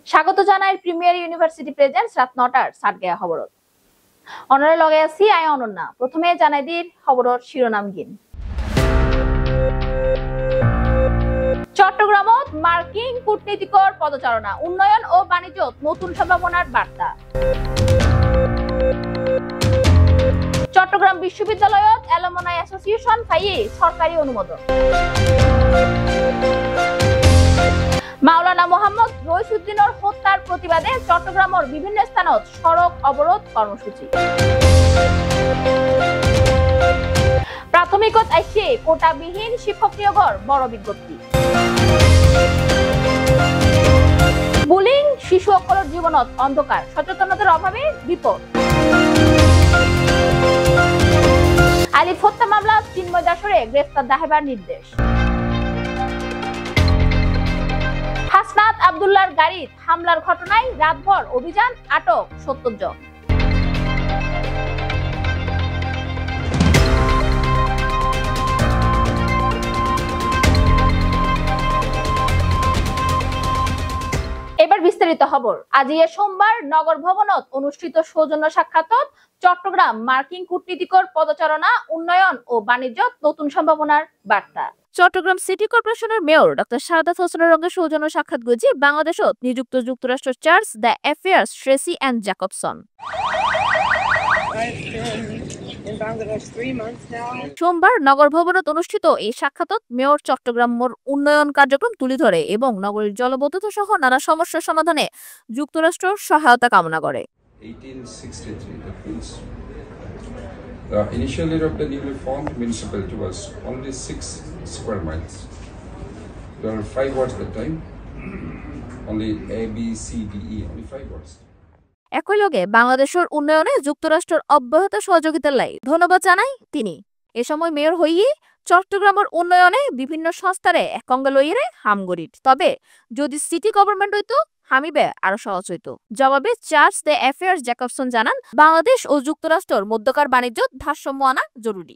স্বাগত জানাই premier university presents রাত ৯টার সাতগায়া খবরত অনরে লগে আছি আই অনন্যা। প্রথমে জানাই দির খবরর শিরোনামগিন। চট্টগ্রামত মার্কিন কূটনীতিকর পদচারণা, উন্নয়ন ও বাণিজ্য নতুন সম্ভাবনার বার্তা। চট্টগ্রাম বিশ্ববিদ্যালয়ত অ্যালুমনাই অ্যাসোসিয়েশন পাইয়ে সরকারি অনুমোদন। মাওলানা মোহাম্মদ রইসুদ্দিনের হত্যার প্রতিবাদে চট্টগ্রামের বিভিন্ন স্থানত সড়ক অবরোধ কর্মসূচি। প্রাথমিকত আইসে কোটাবিহীন শিক্ষক নিয়োগের বড় বিজ্ঞপ্তি। বুলিং শিশু অকলের জীবনত অন্ধকার, সচেতনতার অভাবে বিপদ। আলিফ হত্যা মামলা চিন্ময় দাসরে গ্রেফতার দাহেবার নির্দেশ। হাসনাত আব্দুল্লাহর গাড়িত হামলার ঘটনায় রাতভর অভিযান, আটক ৭০ জন। এবার বিস্তারিত খবর। আজি সোমবার নগর ভবনত অনুষ্ঠিত সৌজন্য সাক্ষাৎত চট্টগ্রাম মার্কিন কূটনীতিকর পদচারণা, উন্নয়ন ও বাণিজ্য নতুন সম্ভাবনার বার্তা। চট্টগ্রাম সিটি কর্পোরেশনের মেয়র ডক্টর শাহাদাত হোসেনের সঙ্গে সৌজন্য সাক্ষাৎ গজি বাংলাদেশত নিযুক্ত যুক্তরাষ্ট্র chargé d' affaires Tracey Ann Jacobson. সোমবার নগর ভবনত অনুষ্ঠিত এই সাক্ষাৎত মেয়র চট্টগ্রামের উন্নয়ন কার্যক্রম তুলে ধরে এবং নগরীর জলবদ্ধতা সহ নানা সমস্যার সমাধানে যুক্তরাষ্ট্রের সহায়তা কামনা করে। 1863, that means the initial year of the newly formed municipality was only 6 square miles. There were 5 wards at the time, only A, B, C, D, E, only 5 wards. একই লগে বাংলাদেশের উন্নয়নে যুক্তরাষ্ট্রের অব্যাহত সহযোগিতার লাই ধন্যবাদ জানাই তিনি। এ সময় মেয়র হইয়ে চট্টগ্রামের উন্নয়নে বিভিন্ন সংস্থারে একঙ্গে লইয়ে হামগরিট, তবে যদি সিটি গভর্নমেন্ট হইতো হামিবে আরো সহজ হইতো। জবাবে চার্লস দ্য অ্যাফেয়ার্স জ্যাকবসন জানান, বাংলাদেশ ও যুক্তরাষ্ট্রের মধ্যকার বাণিজ্য ভারসাম্য আনা জরুরি।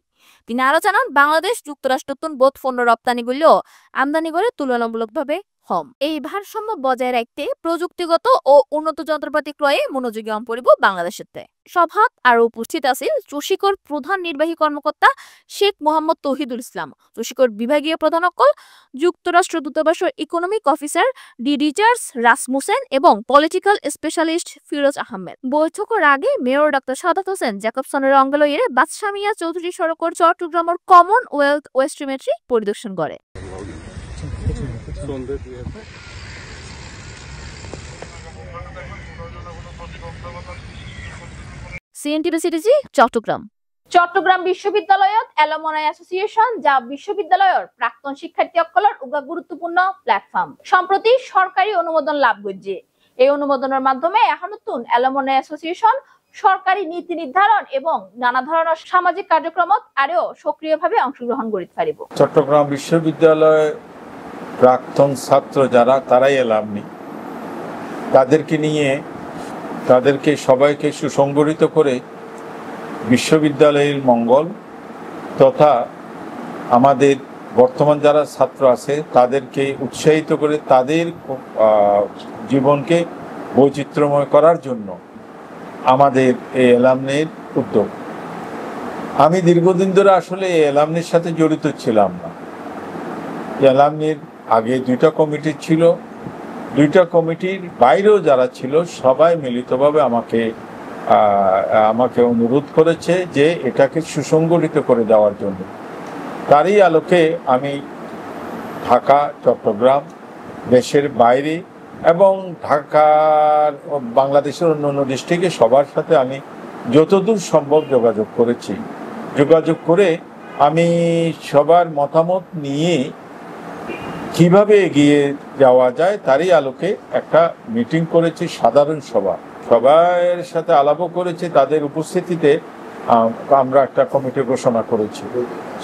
তিনি আরো জানান, বাংলাদেশ যুক্তরাষ্ট্রতুন বোধ পণ্য রপ্তানি করলেও আমদানি করে তুলনামূলকভাবে কম। এই ভারসাম্য বজায় রাখতে প্রযুক্তিগত ও উন্নত যন্ত্রপাতি ক্রয়ে মনোযোগী পড়িব বাংলাদেশের। সভাত আরো উপস্থিত আছিল চুশিকর প্রধান নির্বাহী কর্মকর্তা শেখ মোহাম্মদ তৌহিদুল ইসলাম, চুশিকর বিভাগীয় প্রধান অকল যুক্তরাষ্ট্র দূতাবাসের economic officer D Richards Rasmussen এবং পলিটিক্যাল স্পেশালিস্ট ফিরোজ আহমেদ। বৈঠকের আগে মেয়র ডক্টর শাহাদাত হোসেন জ্যাকবসনের অঙ্গলইয়ে বাদশাহ মিয়া চৌধুরী সড়কের চট্টগ্রামের কমনওয়েলথ ওয়েস্ট্রিমেট্রি পরিদর্শন করে। চট্টগ্রাম বিশ্ববিদ্যালয়ত অ্যালুমনাই অ্যাসোসিয়েশন, যা বিশ্ববিদ্যালয়ের প্রাক্তন শিক্ষার্থী অকলের উগা গুরুত্বপূর্ণ প্ল্যাটফর্ম, সম্প্রতি সরকারি অনুমোদন লাভ করছে। এই অনুমোদনের মাধ্যমে এখন নতুন অ্যালুমনাই অ্যাসোসিয়েশন সরকারি নীতি নির্ধারণ এবং নানা ধরনের সামাজিক কার্যক্রমত আরও সক্রিয়ভাবে অংশগ্রহণ করতে পারিব। চট্টগ্রাম বিশ্ববিদ্যালয়ে প্রাক্তন ছাত্র যারা, তারাই অ্যালামনি, তাদেরকে নিয়ে তাদেরকে সবাইকে সুসংগঠিত করে বিশ্ববিদ্যালয়ের মঙ্গল তথা আমাদের বর্তমান যারা ছাত্র আছে তাদেরকে উৎসাহিত করে তাদের জীবনকে বৈচিত্র্যময় করার জন্য আমাদের এই অ্যালামনির উদ্যোগ। আমি দীর্ঘদিন ধরে আসলে এই অ্যালামনির সাথে জড়িত ছিলাম না। অ্যালামনির আগে 2টা কমিটি ছিল, 2টা কমিটির বাইরেও যারা ছিল সবাই মিলিতভাবে আমাকে অনুরোধ করেছে যে এটাকে সুসংগঠিত করে দেওয়ার জন্য। তারই আলোকে আমি ঢাকা, চট্টগ্রাম, দেশের বাইরে এবং ঢাকার বাংলাদেশের অন্যান্য ডিস্ট্রিক্টে সবার সাথে আমি যতদূর সম্ভব যোগাযোগ করেছি। যোগাযোগ করে আমি সবার মতামত নিয়ে কিভাবে এগিয়ে যাওয়া যায় তারই আলোকে একটা মিটিং করেছি, সাধারণ সভা। সবার সাথে আলাপও করেছি, তাদের উপস্থিতিতে আমরা একটা কমিটি ঘোষণা করেছি।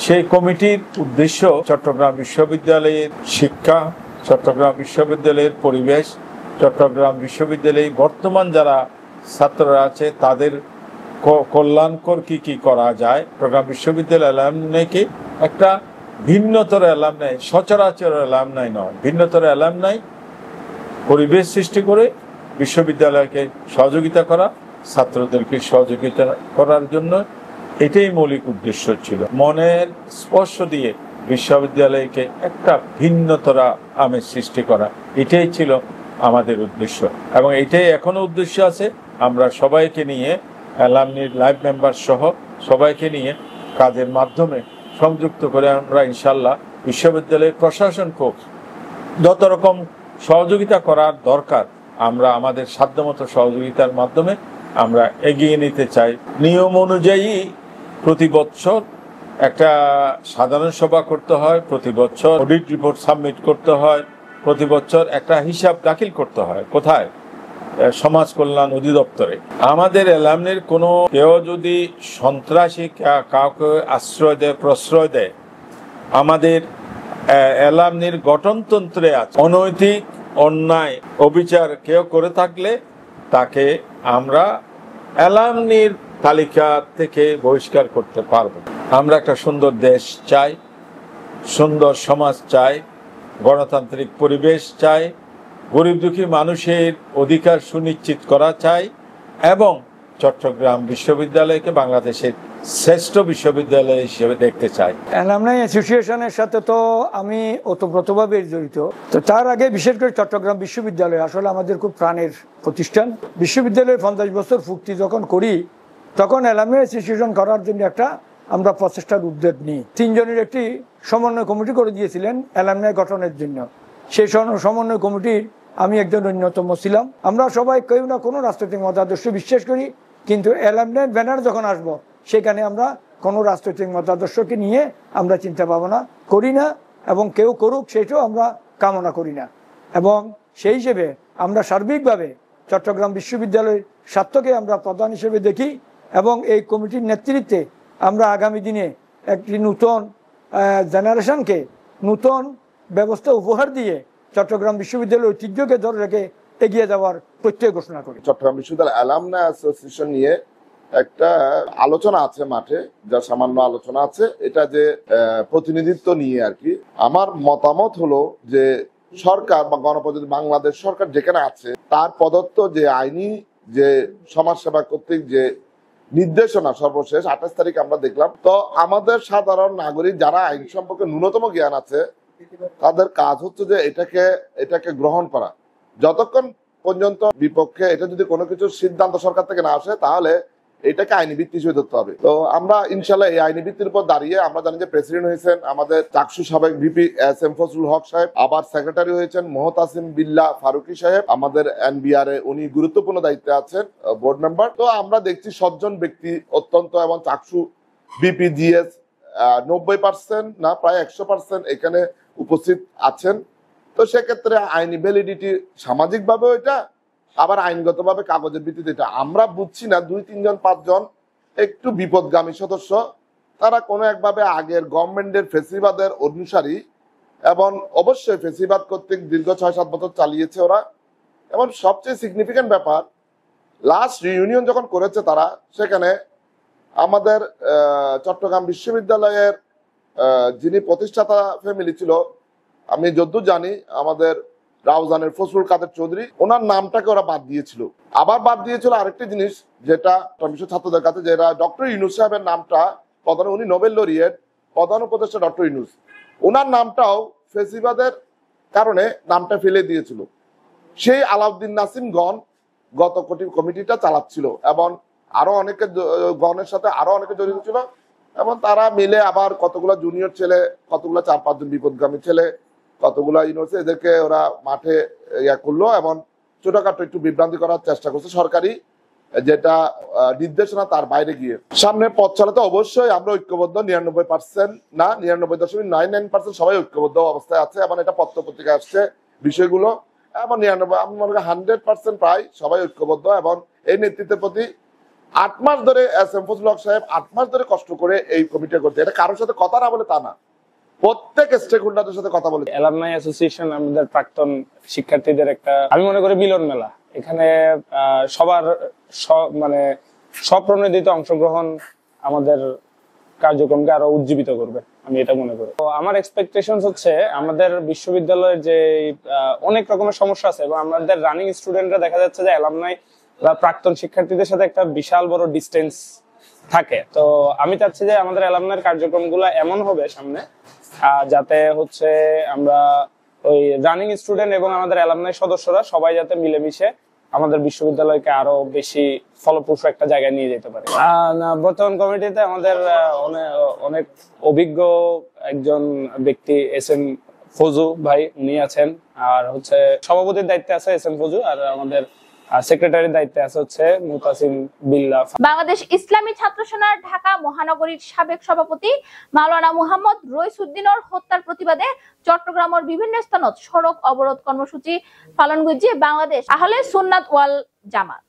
সেই কমিটির উদ্দেশ্য চট্টগ্রাম বিশ্ববিদ্যালয়ের শিক্ষা, চট্টগ্রাম বিশ্ববিদ্যালয়ের পরিবেশ, চট্টগ্রাম বিশ্ববিদ্যালয়ে বর্তমান যারা ছাত্ররা আছে তাদের কল্যাণকর কি করা যায়। চট্টগ্রাম বিশ্ববিদ্যালয় অ্যালামনাইকে একটা ভিন্নতর অ্যালামনাই, সচরাচর অ্যালামনাই নয়, ভিন্নতর অ্যালামনাই পরিবেশ সৃষ্টি করে বিশ্ববিদ্যালয়কে সহযোগিতা করা, ছাত্রদেরকে সহযোগিতা করার জন্য এটাই মৌলিক উদ্দেশ্য ছিল। মনের স্পর্শ দিয়ে বিশ্ববিদ্যালয়কে একটা ভিন্নতরা আমেজ সৃষ্টি করা, এটাই ছিল আমাদের উদ্দেশ্য এবং এটাই এখনো উদ্দেশ্য আছে। আমরা সবাইকে নিয়ে, অ্যালামনির লাইভ মেম্বার সহ সবাইকে নিয়ে কাজের মাধ্যমে সংযুক্ত করে আমরা ইনশাল্লাহ বিশ্ববিদ্যালয়ের প্রশাসনকে যত রকম সহযোগিতা করার দরকার আমরা আমাদের সাধ্যমতো সহযোগিতার মাধ্যমে আমরা এগিয়ে নিতে চাই। নিয়ম অনুযায়ী প্রতি বছর একটা সাধারণ সভা করতে হয়, প্রতি বছর অডিট রিপোর্ট সাবমিট করতে হয়, প্রতি বছর একটা হিসাব দাখিল করতে হয়। কোথায়? সমাজ কল্যাণ অধিদপ্তরে। আমাদের অ্যালামনির কোনো কেউ যদি সন্ত্রাসী কাউকে আশ্রয় দেয়, প্রশ্রয় দেয়, আমাদের অ্যালামনির গঠনতন্ত্রে আছে অনৈতিক অন্যায় অবিচার কেউ করে থাকলে তাকে আমরা অ্যালামনির তালিকা থেকে বহিষ্কার করতে পারবো। আমরা একটা সুন্দর দেশ চাই, সুন্দর সমাজ চাই, গণতান্ত্রিক পরিবেশ চাই, গরিব দুঃখী মানুষের অধিকার সুনিশ্চিত করা চাই এবং চট্টগ্রাম বিশ্ববিদ্যালয়কে বাংলাদেশের শ্রেষ্ঠ বিশ্ববিদ্যালয় হিসেবে দেখতে চাই। অ্যালামনাই অ্যাসোসিয়েশনের সাথে তো আমি ওতপ্রোতভাবে জড়িত। তো তার আগে বিশেষ করে চট্টগ্রাম বিশ্ববিদ্যালয় আসলে আমাদের খুব প্রাণের প্রতিষ্ঠান। বিশ্ববিদ্যালয়ের 50 বছর পূর্তি যখন করি তখন অ্যালামনাই অ্যাসোসিয়েশন করার জন্য একটা আমরা প্রচেষ্টার উদ্যোগ নিই। 3 জনের একটি সমন্বয় কমিটি করে দিয়েছিলেন অ্যালামনাই গঠনের জন্য। সেই সমন্বয় কমিটির আমি একজন অন্যতম ছিলাম। আমরা সবাই কেউ না কোনো রাজনৈতিক মতাদর্শে বিশ্বাস করি, কিন্তু অ্যালামনাই ব্যানার যখন আসবো সেখানে আমরা কোনো রাজনৈতিক মতাদর্শকে নিয়ে আমরা চিন্তা ভাবনা করি না এবং কেউ করুক সেটাও আমরা কামনা করি না। এবং সেই হিসেবে আমরা সার্বিকভাবে চট্টগ্রাম বিশ্ববিদ্যালয়ের স্বার্থকে আমরা প্রধান হিসেবে দেখি এবং এই কমিটির নেতৃত্বে আমরা আগামী দিনে একটি নতুন জেনারেশনকে নতুন ব্যবস্থা উপহার দিয়ে চট্টগ্রাম বিশ্ববিদ্যালয়ের ঐতিহ্যকে ধরে রেখে এগিয়ে যাওয়ার প্রত্যয় ঘোষণা করি। চট্টগ্রাম বিশ্ববিদ্যালয় অ্যালামনাই অ্যাসোসিয়েশন নিয়ে একটা আলোচনা আছে মাঠে, যা সামান্য আলোচনা আছে, এটা যে প্রতিনিধিত্ব নিয়ে আর কি। আমার মতামত হলো যে সরকার বা গণপ্রজাতন্ত্রী বাংলাদেশ সরকার যেখানে আছে তার প্রদত্ত যে আইনি যে সমাজসেবা কর্তৃক যে নির্দেশনা সর্বশেষ 28 তারিখ আমরা দেখলাম। তো আমাদের সাধারণ নাগরিক যারা আইন সম্পর্কে ন্যূনতম জ্ঞান আছে তাদের কাজ হচ্ছে যে এটাকে গ্রহণ করা। যতক্ষণ পর্যন্ত বিপক্ষে এটা যদি কোনো কিছু সিদ্ধান্ত সরকার থেকে না আসে তাহলে এটাকে আইনি ভিত্তি হিসেবে ধরতে হবে। তো আমরা ইনশাল্লাহ এই আইনি ভিত্তির উপর দাঁড়িয়ে, আমরা জানি যে প্রেসিডেন্ট হয়েছেন আমাদের চাকসু সাবেক ভিপি এস.এম. ফজলুল হক সাহেব, আবার সেক্রেটারি হয়েছেন মোহতাসিম বিল্লাহ ফারুকি সাহেব, আমাদের এনবিআর এ উনি গুরুত্বপূর্ণ দায়িত্বে আছেন, বোর্ড মেম্বার। তো আমরা দেখছি 7 জন ব্যক্তি অত্যন্ত, এবং চাকসু ভিপি জিএস 90% না প্রায় 100% এখানে উপস্থিত আছেন। তো সেক্ষেত্রে আইনি ভ্যালিডিটি সামাজিকভাবে এটা, আবার আইনগতভাবে কাগজের ভিত্তিতে এটা আমরা বুঝছি না। 2, 3 জন 5 জন একটু বিপদগামী সদস্য, তারা কোনো একভাবে আগের গভর্নমেন্টের ফেসিবাদের অনুসারী এবং অবশ্যই ফেসিবাদ কর্তৃক দীর্ঘ 6-7 বছর চালিয়েছে ওরা। এবং সবচেয়ে সিগনিফিকেন্ট ব্যাপার, লাস্ট রিউনিয়ন যখন করেছে তারা, সেখানে আমাদের চট্টগ্রাম বিশ্ববিদ্যালয়ের যিনি প্রতিষ্ঠাতা ফ্যামিলি ছিল, আমি যদ্দূর জানি আমাদের রাউজানের ফজলুল কাদের চৌধুরী, ওনার নামটাকে ওরা বাদ দিয়েছিল। আবার বাদ দিয়েছিল আরেকটি জিনিস, যেটা বিশ্ব ছাত্রদের কাছে, যেটা ডক্টর ইউনূস সাহেবের নামটা, প্রধান উনি নোবেল লরিয়েট, প্রধান উপদেষ্টা ডক্টর ইউনূস, ওনার নামটাও ফেসিবাদের কারণে নামটা ফেলে দিয়েছিল। সেই আলাউদ্দিন নাসিমগণ গত কমিটিটা চালাচ্ছিল এবং আরো অনেকে গণের সাথে আরো অনেকে জড়িত ছিল, এবং তারা মিলে আবার কতগুলা জুনিয়র ছেলে, কতগুলা 4-5 জন বিপদগামী ছেলে, কতগুলা ইউনিভার্সিটি, এদেরকে ওরা মাঠে ইয়া করলো এবং ছোটখাটো একটু বিভ্রান্তি করার চেষ্টা করছে সরকারি যেটা নির্দেশনা তার বাইরে গিয়ে। সামনে পথ চালাতে অবশ্যই আমরা ঐক্যবদ্ধ, 99% না 99.99% সবাই ঐক্যবদ্ধ অবস্থায় আছে এবং এটা পত্র পত্রিকায় আসছে বিষয়গুলো, এবং 99 আমি মনে করি 100% প্রায় সবাই ঐক্যবদ্ধ। এবং এই নেতৃত্বের প্রতি 8 মাস ধরে এস.এম. ফজলুল হক সাহেব 8 মাস ধরে কষ্ট করে এই কমিটি করতে, এটা কারোর সাথে কথা না বলে তা না, প্রত্যেক স্টেক হোল্ডারদের সাথে কথা বলে। অ্যালামনাই অ্যাসোসিয়েশন আমাদের প্রাক্তন শিক্ষার্থীদের একটা, আমি মনে করি, মিলন মেলা। এখানে সবার মানে স্বপ্রণোদিত অংশগ্রহণ আমাদের কার্যক্রমকে আরো উজ্জীবিত করবে। আমি এটা মনে করি। তো আমার এক্সপেকটেশন হচ্ছে আমাদের বিশ্ববিদ্যালয়ের যে অনেক রকমের সমস্যা আছে এবং আমাদের রানিং স্টুডেন্টরা দেখা যাচ্ছে যে অ্যালামনাই বা প্রাক্তন শিক্ষার্থীদের সাথে একটা বিশাল বড় ডিস্টেন্স থাকে। তো আমি চাচ্ছি যে আমাদের অ্যালামনাইয়ের কার্যক্রমগুলো এমন হবে সামনে যাতে হচ্ছে আমরা ওই রানিং স্টুডেন্ট এবং আমাদের অ্যালামনাই সদস্যরা সবাই যাতে মিলেমিশে আমাদের বিশ্ববিদ্যালয়কে আরো বেশি ফলপ্রসূ একটা জায়গায় নিয়ে যেতে পারে। বর্তমান কমিটিতে আমাদের অনেক অভিজ্ঞ একজন ব্যক্তি এস.এম. ফজু ভাই, উনি আছেন। আর হচ্ছে সভাপতির দায়িত্বে আছে এস.এম. ফজু, আর আমাদের সেক্রেটারির দায়িত্বে আছে হচ্ছে মুতাসিম বিল্লাহ। বাংলাদেশ ইসলামী ছাত্র সেনার ঢাকা মহানগরীর সাবেক সভাপতি মাওলানা মুহাম্মদ রইসুদ্দিনের হত্যার প্রতিবাদে চট্টগ্রামের বিভিন্ন স্থানত সড়ক অবরোধ কর্মসূচি পালন করছে বাংলাদেশ আহলে সুন্নাত ওয়াল জামাত।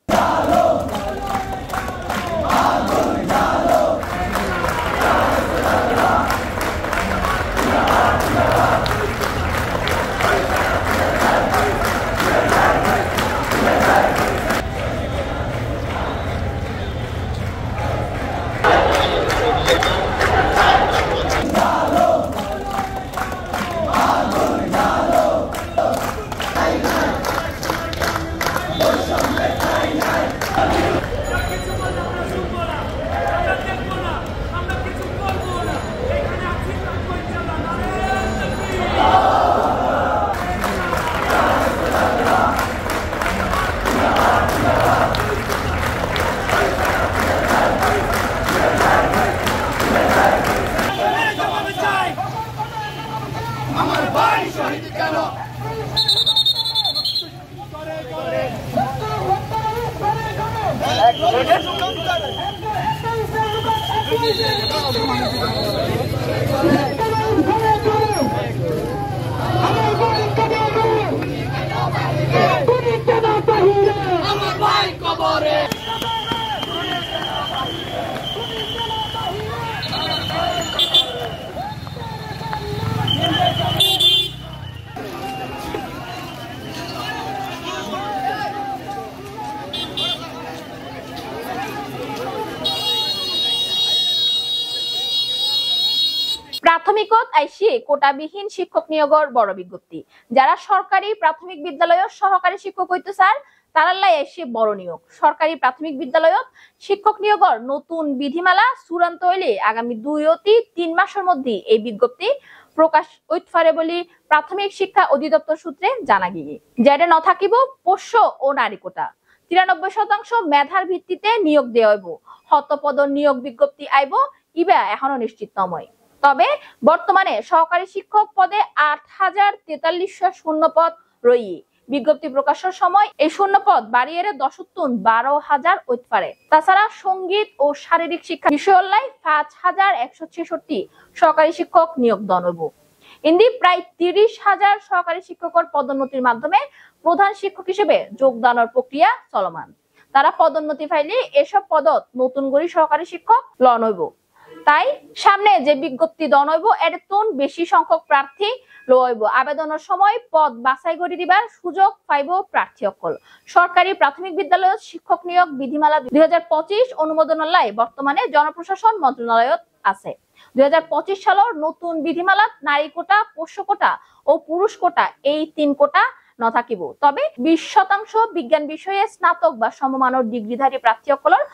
প্রাথমিকত আইসি কোটাবিহীন শিক্ষক নিয়োগের বড় বিজ্ঞপ্তি। যারা সরকারি প্রাথমিক বিদ্যালয়ের সহকারী শিক্ষক হইতে চান তারালাই আইসি বড় নিয়োগ। সরকারি প্রাথমিক বিদ্যালয়ত শিক্ষক নিয়োগের নতুন বিধিমালা চূড়ান্ত হইলে আগামী 2-3 মাসের মধ্যে এই বিজ্ঞপ্তি প্রকাশ হইতে পারে বলে প্রাথমিক শিক্ষা অধিদপ্তর সূত্রে জানা গিয়ে। যেটা ন থাকিব পোষ্য ও নারী কোটা। 93% মেধার ভিত্তিতে নিয়োগ দেওয়া হইব। হতপদ নিয়োগ বিজ্ঞপ্তি আইব ইবা এখনো নিশ্চিত নয়। তবে বর্তমানে সহকারী শিক্ষক পদে 8,043 শূন্যপদ রয়ে। বিজ্ঞপ্তি প্রকাশের সময় এই শূন্যপদ বাড়িয়ে 10-12,000 হইতে পারে। তাছাড়া সঙ্গীত ও শারীরিক শিক্ষা বিষয়লাই 5,166 সহকারী শিক্ষক নিয়োগ দনব। ইন্দি প্রায় 30,000 সহকারী শিক্ষকের পদোন্নতির মাধ্যমে প্রধান শিক্ষক হিসেবে যোগদানের প্রক্রিয়া চলমান। তারা পদোন্নতি পাইলে এসব পদত নতুন করে সহকারী শিক্ষক লন হইব। তাই সামনে যে বিজ্ঞপ্তি দন হইব এর তুন বেশি সংখ্যক প্রার্থী লইব। আবেদনের সময় পদ বাছাই করে দিবার সুযোগ পাইব প্রার্থী সকল। সরকারি প্রাথমিক বিদ্যালয়ত শিক্ষক নিয়োগ বিধিমালা 2025 অনুমোদনালয় বর্তমানে জনপ্রশাসন মন্ত্রণালয়ত আছে। 2025 সালের নতুন বিধিমালাত নারী কোটা, পোষ্য কোটা ও পুরুষ কোটা এই 3 কোটা ন থাকিব। তবে 20% বিজ্ঞান বিষয়ে স্নাতক বা সমমানের ডিগ্রিধারী প্রার্থী সকলের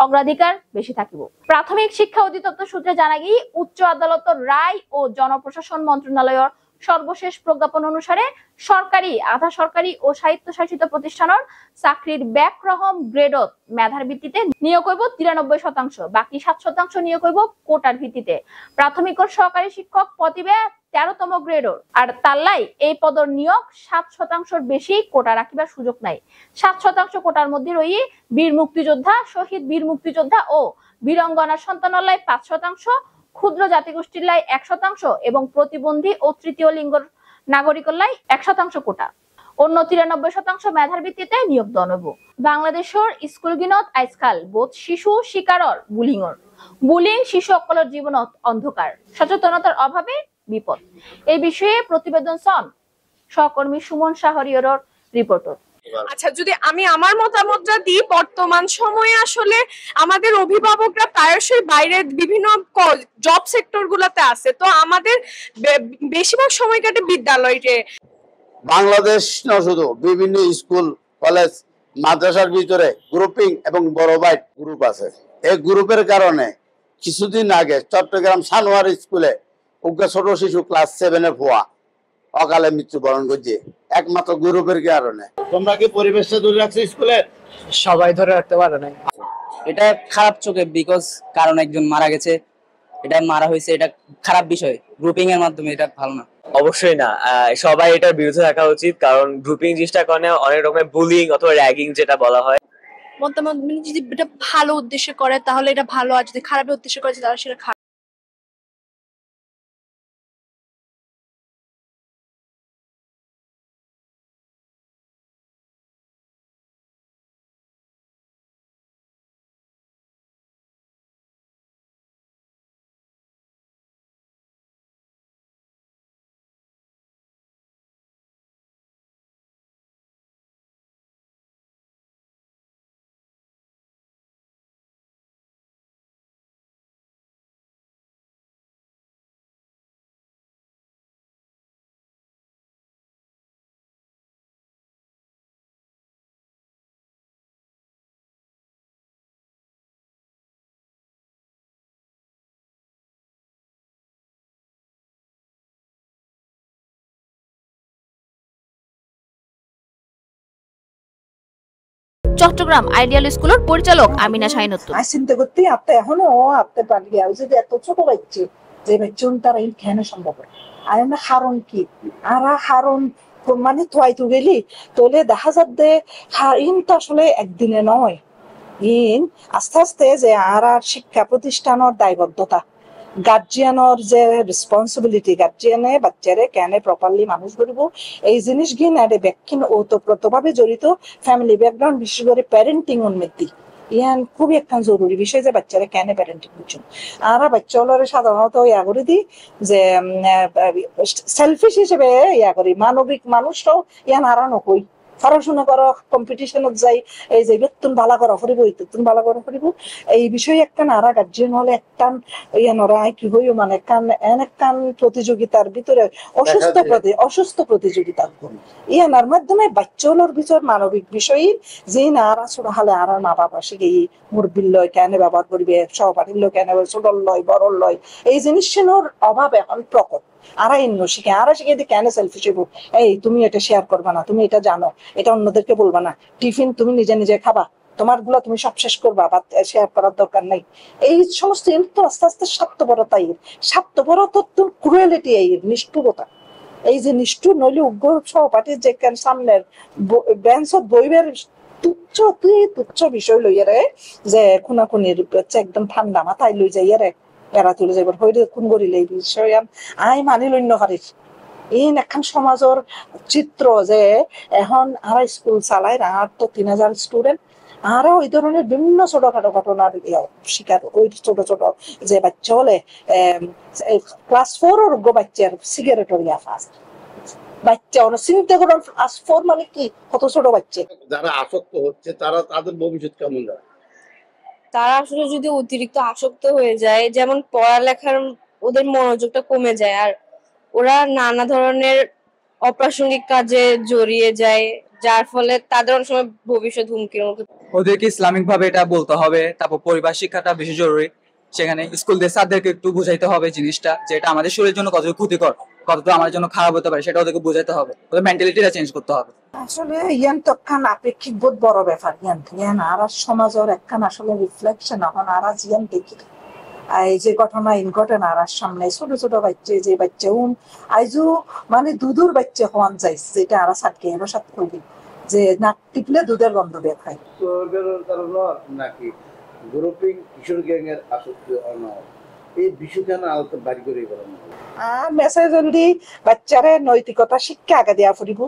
অগ্রাধিকার বেশি থাকিব। প্রাথমিক শিক্ষা অধিদপ্তর সূত্রে জানা গিয়ে উচ্চ আদালতের রায় ও জনপ্রশাসন মন্ত্রণালয়ের সর্বশেষ প্রজ্ঞাপন অনুসারে সরকারি, আধা সরকারি ও স্বায়ত্তশাসিত প্রতিষ্ঠানের চাকরির ব্যাকরহম গ্রেডত মেধার ভিত্তিতে নিয়োগ হইব 93%, বাকি 7% নিয়োগ হইব কোটার ভিত্তিতে। প্রাথমিক ও সহকারী শিক্ষক পদে 13তম গ্রেডর আর তাল্লাই এই পদর নিয়োগ 7% বেশি কোটা রাখিবার সুযোগ নাই। 7% কোটার মধ্যে রই বীর মুক্তিযোদ্ধা, শহীদ বীর মুক্তিযোদ্ধা ও বীরঙ্গনার সন্তানলাই 5%, ক্ষুদ্র জাতিগোষ্ঠীর লাই 1% এবং প্রতিবন্ধী ও তৃতীয় লিঙ্গর নাগরিকের লাই 1% কোটা। অন্য 93% মেধার ভিত্তিতে নিয়োগ দনব। বাংলাদেশের স্কুল গিনত আজকাল বোধ শিশু শিকারর বুলিং শিশু সকলের জীবনত অন্ধকার, সচেতনতার অভাবে বিপদ। এই বিষয়ে প্রতিবেদন সন সহকর্মী সুমন শাহরিয়ার রিপোর্টার। আচ্ছা, যদি আমি আমার মতামতটা দিই, বর্তমান সময়ে আসলে আমাদের অভিভাবকরা প্রায়শই বাইরে বিভিন্ন জব সেক্টর গুলাতে আছে, তো আমাদের বেশিরভাগ সময় কাটে বিদ্যালয়ে। বাংলাদেশ না শুধু বিভিন্ন স্কুল কলেজ মাদ্রাসার ভিতরে গ্রুপিং এবং বড় বাইট গ্রুপ আছে। এই গ্রুপের কারণে কিছুদিন আগে চট্টগ্রাম সানোয়ার স্কুলে উগ্র ছোট শিশু ক্লাস 7-এ ভুয়া অকালে মৃত্যুবরণ করছে একমাত্র গ্রুপের কারণে। তোমরা কি পরিবেশটা ধরে রাখছো স্কুলের? সবাই ধরে রাখতে পারে না, এটা খারাপ চোখে, বিকজ কারণ একজন মারা গেছে, এটা মারা হয়েছে, এটা খারাপ বিষয়। গ্রুপিং এর মাধ্যমে এটা ভালো না। অবশ্যই না, সবাই এটার বিরুদ্ধে থাকা উচিত, কারণ গ্রুপিং জিনিসটা কারণে অনেক রকমের বুলিং অথবা র্যাগিং যেটা বলা হয়। মতামত যদি এটা ভালো উদ্দেশ্যে করে তাহলে এটা ভালো, আর যদি খারাপ উদ্দেশ্যে করে তাহলে সেটা খারাপ। চট্টগ্রাম আইডিয়াল স্কুলের পরিচালক আমিনা শাহিনুত্তর। চিন্তা করতে আপনি এখনো আপনি পারলি যদি এত ছোট বাচ্চা যে বাচ্চা তারা এই কেন সম্ভব আর না হারণ কি আর হারণ মানে তোয়াই তো গেলি তোলে দেখা যাচ্ছে ইন তো আসলে একদিনে নয়, ইন আস্তে আস্তে যে আর শিক্ষা প্রতিষ্ঠানের দায়বদ্ধতা, গার্জিয়ানের যে রেসপন্সিবিলিটি, গার্জিয়ানে বাচ্চারে কেন প্রপারলি মানুষ করব এই জিনিস গিয়ে না ব্যাখ্যান ওতপ্রোতভাবে জড়িত ফ্যামিলি ব্যাকগ্রাউন্ড, বিশেষ করে প্যারেন্টিং উন্নতি ইয়ান খুবই একটা জরুরি বিষয় যে বাচ্চারা কেন প্যারেন্টিং করছেন। আর বাচ্চাগুলোর সাধারণত ইয়া করে দিই যে সেলফিশ হিসেবে ইয়া করি, মানবিক মানুষটাও ইয়ান হারানো কই পড়াশোনা করো কম্পিটিশনত যাই এই যে বেতন ভালো করা ফুরিব বেতন ভালো করা ফুরিব এই বিষয়ে একটা নারা গার্জিয়ান হলে একটা ইয়া নরা কি হইও মানে একখান প্রতিযোগিতার ভিতরে অসুস্থ প্রতিযোগিতা ইয়ানার মাধ্যমে বাচ্চাগুলোর ভিতর মানবিক বিষয় যে নারা ছোট হালে আর মা বাবা শিখে মুরব্বির লয় কেন ব্যবহার করবে, সহপাঠীর লয় কেন ছোট লয় বড় লয়, এই জিনিসগুলোর অভাব এখন প্রকট। আর শিখে আর শিখে দিয়ে কেন সেলফিশ হইব, এই তুমি এটা শেয়ার করবা না, তুমি এটা জানো, এটা অন্যদেরকে বলবা না, টিফিন তুমি নিজে নিজে খাবা, তোমার গুলা তুমি সব শেষ করবা বা শেয়ার করার দরকার নাই। এই সমস্ত তো আস্তে আস্তে স্বার্থপরতা ক্রুয়েলিটি এই নিষ্ঠুরতা, এই যে নিষ্ঠুর নইলে উগ্র সহপাঠীর যে সামনের বেঞ্চত বইবের তুচ্ছ বিষয় লইয়া রে যে খুনাখুনির একদম ঠান্ডা মাথায় লই যাইয়া রে এরা তুলে যাবার হইলে খুন করিলে এই বিষয় আই মানি লইন্য হারিস এই এখন সমাজের চিত্র যে এখন আর স্কুল চালায় আর তো 3000 স্টুডেন্ট আরো ওই ধরনের বিভিন্ন ছোটখাটো ঘটনার শিকার, ওই ছোট ছোট যে বাচ্চা হলে ক্লাস 4 বাচ্চার সিগারেটের ইয়া ফাস্ট বাচ্চা চিন্তা করেন ক্লাস 4 মানে কি কত ছোট বাচ্চা। যারা আসক্ত হচ্ছে তারা তাদের ভবিষ্যৎ কেমন যায়? তারা আসলে যদি অতিরিক্ত আসক্ত হয়ে যায়, যেমন পড়ালেখার ওদের মনোযোগটা কমে যায় আর ওরা নানা ধরনের অপ্রাসঙ্গিক কাজে জড়িয়ে যায়, যার ফলে তাদের অনেক সময় ভবিষ্যৎ হুমকির মুখে। ওদেরকে ইসলামিক ভাবে এটা বলতে হবে, তারপর পরিবার শিক্ষাটা বেশি জরুরি। সেখানে স্কুলদের স্যারদেরকে একটু বুঝাইতে হবে জিনিসটা যে এটা আমাদের শরীরের জন্য কতটুকু ক্ষতিকর, কতটুকু আমাদের জন্য খারাপ হতে পারে, সেটা ওদেরকে বুঝাইতে হবে, ওদের মেন্টালিটিটা চেঞ্জ করতে হবে। আসলে ইয়ান তো একখান আপেক্ষিক বহুত বড় ব্যাপার, ইয়ান আর সমাজের একখান আসলে রিফ্লেকশন এখন আর ইয়ান দেখি এই যে ঘটনা ইন ঘটনা আর সামনে ছোট ছোট বাচ্চা যে বাচ্চা আইজু মানে দুধুর বাচ্চা হওয়ান যাইছে যেটা আর সাথে এবার সাথে করবি যে নাক টিপলে দুধের গন্ধ বের হয় নাকি গ্রুপিং কিশোর গ্যাং এর আসক্তি এই বিষয় কেন আলোচনা বাড়ি করে মেসেজ যদি বাচ্চারে নৈতিকতা শিক্ষা আগে দেওয়া ফুরিব,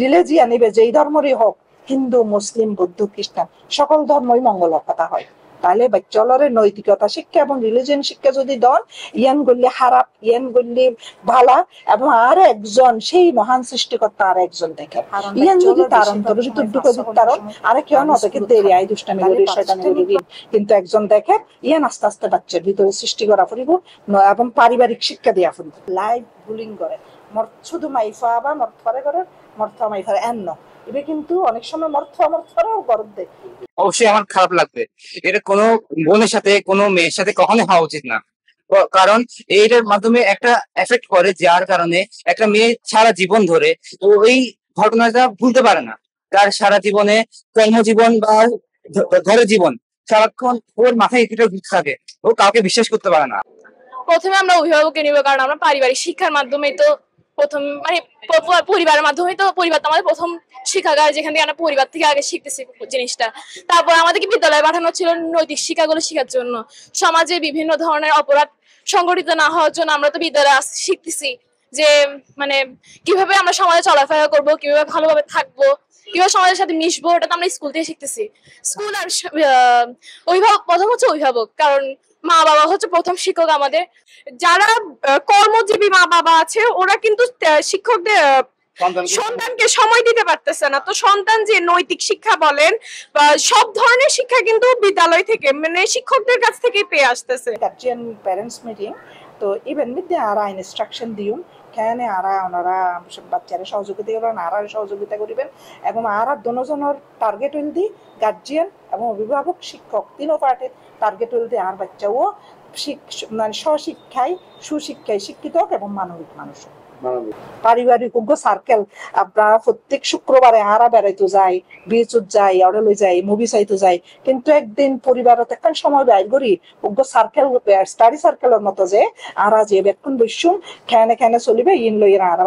রিলিজিয়ান নিবে যেই ধর্মরই হোক, হিন্দু মুসলিম বৌদ্ধ খ্রিস্টান সকল ধর্মই মঙ্গলের কথা হয়, তাহলে বাচ্চালরে নৈতিকতা শিক্ষা এবং রিলিজিয়ন শিক্ষা যদি দন ইয়ান গল্লি খারাপ ইয়ান গল্লি ভালা এবং আর একজন সেই মহান সৃষ্টিকর্তা আর একজন দেখে ইয়ান যদি তার অন্তরে যদি দুঃখ তারণ আরে কেউ না দেখে দেরি আই দুষ্টামি করি শয়তানি করি কিন্তু একজন দেখে ইয়ান আস্তে আস্তে বাচ্চার ভিতরে সৃষ্টি করা ফুরিব এবং পারিবারিক শিক্ষা দেওয়া ফুরিব লাইভ বুলিং করে শুধু মাইফা বা মর্থরে করে মর্থা মাইফার এন্ন এটা কিন্তু অনেক সময় মর্থরাও গরব দেয়। অবশ্যই আমার খারাপ লাগবে, এটা কোনো বোনের সাথে কোনো মেয়ের সাথে কখনো হওয়া উচিত না, কারণ এইটার মাধ্যমে একটা এফেক্ট করে যার কারণে একটা মেয়ে সারা জীবন ধরে ওই ঘটনাটা ভুলতে পারে না। তার সারা জীবনে কর্মজীবন বা ঘরের জীবন সারাক্ষণ ওর মাথায় এটা ঘুরতে থাকে, ও কাউকে বিশ্বাস করতে পারে না। প্রথমে আমরা অভিভাবককে নিব, কারণ আমরা পারিবারিক শিক্ষার মাধ্যমে তো প্রথম মানে পরিবারের মাধ্যমে তো পরিবার তো আমাদের প্রথম শিক্ষাগার, যেখান থেকে আমরা পরিবার থেকে আগে শিখতেছি জিনিসটা। তারপর আমাদেরকে বিদ্যালয়ে পাঠানো ছিল নৈতিক শিক্ষাগুলো শেখার জন্য, সমাজে বিভিন্ন ধরনের অপরাধ সংগঠিত না হওয়ার জন্য। আমরা তো বিদ্যালয়ে শিখতেছি যে মানে কিভাবে আমরা সমাজে চলাফেরা করবো, কিভাবে ভালোভাবে থাকবো, কিভাবে সমাজের সাথে মিশবো, ওটা তো আমরা স্কুল থেকে শিখতেছি। স্কুল আর অভিভাবক, প্রথম হচ্ছে অভিভাবক, কারণ মা বাবা হচ্ছে প্রথম শিক্ষক আমাদের। যারা কর্মজীবী মা বাবা আছে ওরা কিন্তু শিক্ষকদের সন্তানকে সময় দিতে পারতেছে না। তো সন্তান যে নৈতিক শিক্ষা বলেন বা সব ধরনের শিক্ষা কিন্তু বিদ্যালয় থেকে মানে শিক্ষকদের কাছ থেকেই পেয়ে আসতেছে। গার্জিয়ান প্যারেন্টস মিটিং তো ইভেন মধ্যে আর ইনস্ট্রাকশন দিউন কেন আরা ওনারা বাচ্চারা সহযোগিতা করবেন আর সহযোগিতা করিবেন এবং আর দুজনের টার্গেট হইল দি গার্জিয়ান এবং অভিভাবক শিক্ষক তিনও পার্টির টার্গেট হইল দি আর বাচ্চাও মানে স্বশিক্ষায় সুশিক্ষায় শিক্ষিত হোক এবং মানবিক মানুষ হোক। পারিবারিক সার্কেল আপনারা প্রত্যেক শুক্রবারে আরা বেড়াইতে যাই, বিচুত যাই, অর্ডার লই যাই, মুভি চাইতে যাই, কিন্তু একদিন পরিবারত একখান সময় বাইর করি সার্কেল স্টাডি সার্কেলের মতো যে আরা যে বেক্ষণ বৈশুম খেনে খেনে চলিবে ইন লই আর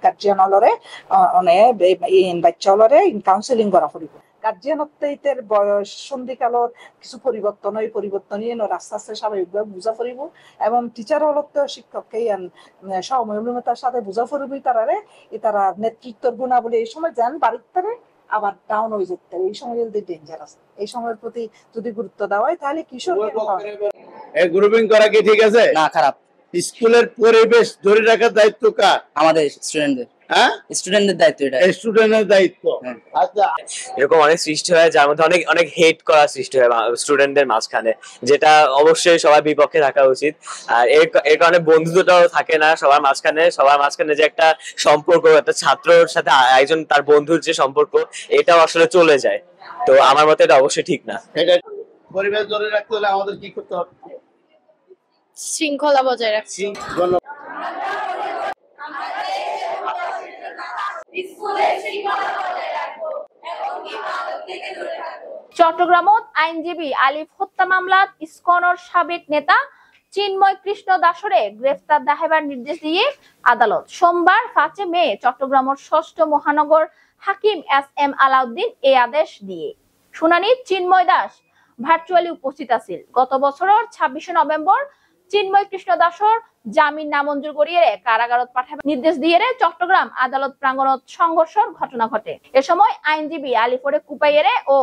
গার্জিয়ান অলরে ইন বাচ্চা অলরে কাউন্সিলিং করা ফুরিব। গার্জিয়ানত্বের বয়স সন্ধিকালত কিছু পরিবর্তন হয়, পরিবর্তন আস্তে আস্তে স্বাভাবিকভাবে বুঝা ফুরিব এবং টিচার হলত শিক্ষককে সহমর্মিতার সাথে বুঝা ফুরিব তারারে তারা নেতৃত্বের গুণাবলী এই সময় যান বাড়িতে পারে আবার ডাউন হয়ে যেতে পারে। এই সময় যদি ডেঞ্জারাস, এই সময়ের প্রতি যদি গুরুত্ব দেওয়া হয় তাহলে কিশোর গ্রুপিং করা কি ঠিক আছে না খারাপ? স্কুলের পরিবেশ ধরে রাখার দায়িত্ব কার? আমাদের স্টুডেন্টদের। হ্যাঁ, স্টুডেন্টদের দায়িত্ব এটা, স্টুডেন্টের দায়িত্ব। আচ্ছা, এরকম অনেক সৃষ্টি হয় যার মধ্যে অনেক অনেক হেট করা সৃষ্টি হয় স্টুডেন্টদের মাঝখানে, যেটা অবশ্যই সবার বিপক্ষে থাকা উচিত। আর এর কারণে বন্ধুত্বটাও থাকে না সবার মাঝখানে যে একটা সম্পর্ক, একটা ছাত্রর সাথে একজন তার বন্ধুর যে সম্পর্ক, এটাও আসলে চলে যায়। তো আমার মতে এটা অবশ্যই ঠিক না। এটা পরিবেশ ধরে রাখতে হলে আমাদের কি করতে হবে? শৃঙ্খলা বজায় রাখছি। চট্টগ্রামত আইনজীবী আলিফ হত্যা মামলাত ইসকনের সাবেক নেতা চিন্ময় কৃষ্ণ দাসরে গ্রেফতার দেখাইবার নির্দেশ দিয়ে আদালত সোমবার 5 মে চট্টগ্রামের 6ষ্ঠ মহানগর হাকিম SM আলাউদ্দিন এই আদেশ দিয়ে শুনানি চিন্ময় দাস ভার্চুয়ালি উপস্থিত আছিল। গত বছরের 26 নভেম্বর চিন্ময় কৃষ্ণ দাসর জামিন নামঞ্জুর করিয়ে কারাগারত পাঠাবার নির্দেশ দিয়ে চট্টগ্রাম আদালত প্রাঙ্গণত সংঘর্ষের ঘটনা ঘটে। এ সময় আইনজীবী আলিফরে কুপাইয়েরে ও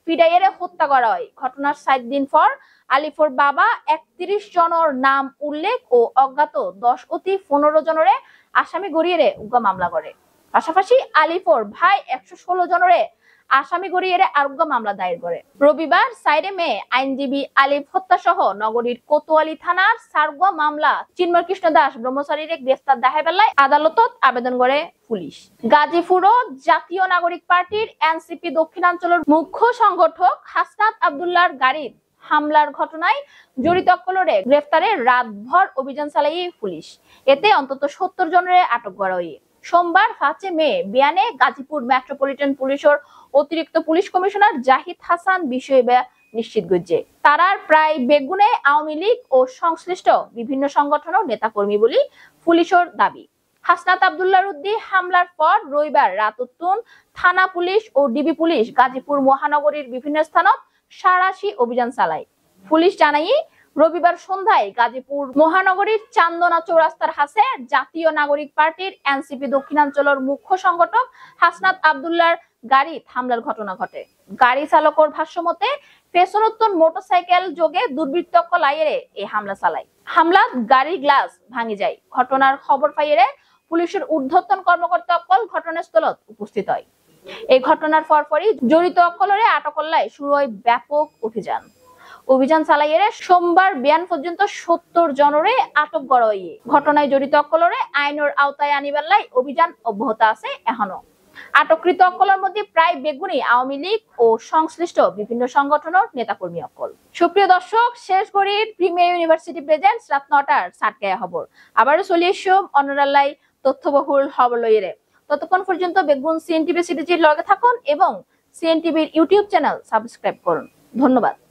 ফিডাইয়েরে হত্যা করা হয়। ঘটনার 7 দিন পর আলিফর বাবা 31 জনের নাম উল্লেখ ও অজ্ঞাত 10 অতি 15 জনরে আসামি গড়িয়ে উগ্র মামলা করে। পাশাপাশি আলিফর ভাই 116 জনরে আসামি গড়িয়ে আরোগ্য মামলা দায়ের করে। রবিবার 4 মে আইনজীবী আলিফ হত্যা সহ নগরীর কোতোয়ালি থানার সারগোয়া মামলা চিন্ময় কৃষ্ণ দাস ব্রহ্মচারীরে গ্রেফতার দেখাই বেলায় আদালতত আবেদন করে পুলিশ। গাজীপুরও জাতীয় নাগরিক পার্টির NCP দক্ষিণাঞ্চলের মুখ্য সংগঠক হাসনাত আব্দুল্লাহর গাড়ির হামলার ঘটনায় জড়িত সকলরে গ্রেফতারে রাতভর অভিযান চালাই পুলিশ। এতে অন্তত 70 জনের আটক করা হয়। সোমবার 5 মে বিয়ানে গাজীপুর মেট্রোপলিটন পুলিশের অতিরিক্ত পুলিশ কমিশনার জাহিদ হাসান বিষয়ে নিশ্চিত করছে তারার প্রায় বেগুনে আওয়ামী লীগ ও সংশ্লিষ্ট বিভিন্ন সংগঠনের নেতাকর্মী বলে পুলিশের দাবি। হাসনাত আব্দুল্লাহর উদ্দিন হামলার পর রবিবার রাততুন থানা পুলিশ ও ডিবি পুলিশ গাজীপুর মহানগরীর বিভিন্ন স্থানত সারাশি অভিযান চালায়। পুলিশ জানায় রবিবার সন্ধ্যায় গাজীপুর মহানগরীর চান্দনা চৌরাস্তার কাছে জাতীয় নাগরিক পার্টির NCP দক্ষিণাঞ্চলের মুখ্য সংগঠক হাসনাত আব্দুল্লাহর গাড়িত হামলার ঘটনা ঘটে। গাড়ি চালকর ভাষ্যমতে পেছনোত্তর মোটরসাইকেল যোগে দুর্বৃত্তকল আইয়েরে এই হামলা চালায়। হামলাত গাড়ির গ্লাস ভাঙি যায়। ঘটনার খবর পাইয়ে পুলিশের ঊর্ধ্বতন কর্মকর্তা অকল ঘটনাস্থলত উপস্থিত হয়। এই ঘটনার পরপরই জড়িত অকলরে আটক করলায় শুরু হয় ব্যাপক অভিযান চালাইয়ে সোমবার বিয়ান পর্যন্ত 70 জনরে আটক করা হয়। ঘটনায় জড়িত অকলরে আইনের আওতায় আনিবার অভিযান অব্যাহত আছে এখনো। আটককৃত অকলের মধ্যে প্রায় বেগুনি আওয়ামী লীগ ও সংশ্লিষ্ট বিভিন্ন সংগঠনের নেতাকর্মী অকল। সুপ্রিয় দর্শক, শেষ করি প্রিমিয়ার ইউনিভার্সিটি প্রেজেন্টস রাত 9টার সাতকায়া খবর। আবারও চলে এসো অনরালাই তথ্যবহুল খবর লইয়ে। ততক্ষণ পর্যন্ত বেগুন সিএনটিভি সিটিজির লগে থাকুন এবং সিএনটিভির ইউটিউব চ্যানেল সাবস্ক্রাইব করুন। ধন্যবাদ।